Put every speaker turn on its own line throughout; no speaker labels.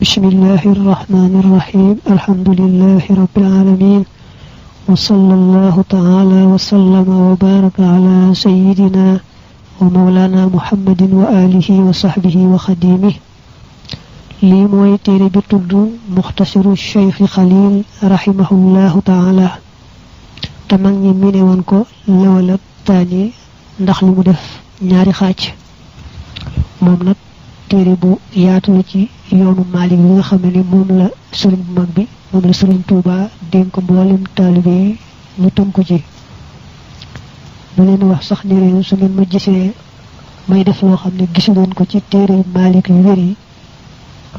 بسم الله الرحمن الرحيم الحمد لله رب العالمين وصلى الله تعالى وسلم وبارك على سيدنا ومولانا محمد وآله وصحبه وخديمه لي موي تيري بي تود مختصر الشيخ خليل رحمه الله تعالى تماغ ني ميني وون كو لولا تاني ndax limu def ñaari xaaj mom nak téré bu yaatu la ci yoonu Malik nga xamné ni mom la serigne bu mag bi mom la serigne Touba denk mbolim talibé ñu tonku ci bu leen wax sax ni leen su ngeen ma gisé may def lo xamné gisu leen ko ci téré Malik yu wër yi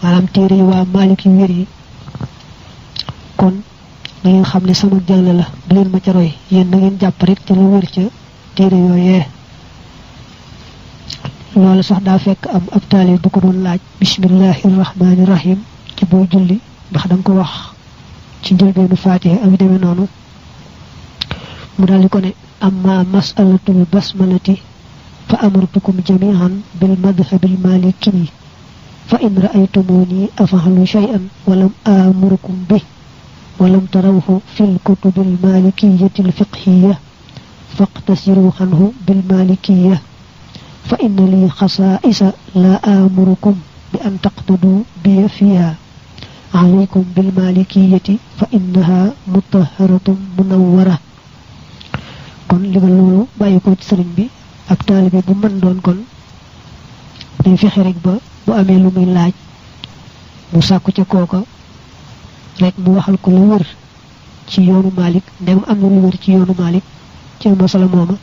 manam téré wa Malik yu wër yi kon da ngeen xamné sama jall la bu leen ma ca roy yeen da ngeen japp rek ci lu wër ci téré yoyé loolu sax daa fekk am ab taalib bu ko doon laaj bismillahir rahmanir rahim ci boo julli ndax danga ko wax ci njëlbeenu Faatiha ak demee noonu mu daldi ko ne amma mas'alatul basmalati fa amartukum jami'an bil madhhabil maliki fa in ra'aytumuni af'alu shay'an wa lam amurukum bih wa lam tarawhu fil kutubil malikiyyatil fiqhiyyah faqtasiru anhu bil malikiyyah فإن لي خصائص لا آمركم بأن تقتدوا بي فيها عليكم بالمالكية فإنها مطهرة منورة kon li lolu bayiko ci serigne bi ak talibé bu man doon kon day fexé rek ba bu amé lu muy laaj mu sakku ci koko rek mu waxal ko lu wër ci yoonu Malik ndem am na lu wër ci yoonu Malik ci masala moma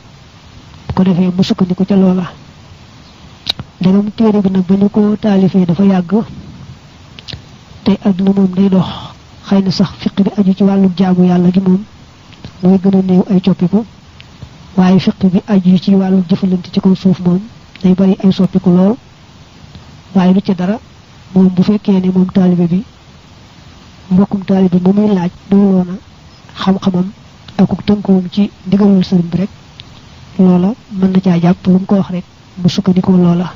ko defé mu sukkandiku ci lola dagam téré bi nak bañu ko talifé dafa yagg té aduna mom day dox xeyna sax fiqh bi aju ci walu jaamu yalla gi mom moy gëna neew ay ciopiku waye fiqh bi aju ci walu jëfëlante ci ko suuf mom day bari ay soppiku lool waye lu ci dara mom bu fekké ni mom talibé bi mbokum talibé mu muy laaj do lona xam xamam ak tënkum ci digalul serigne bi rek lola mën na ca japp lu ko wax rek mu sukkandiko lola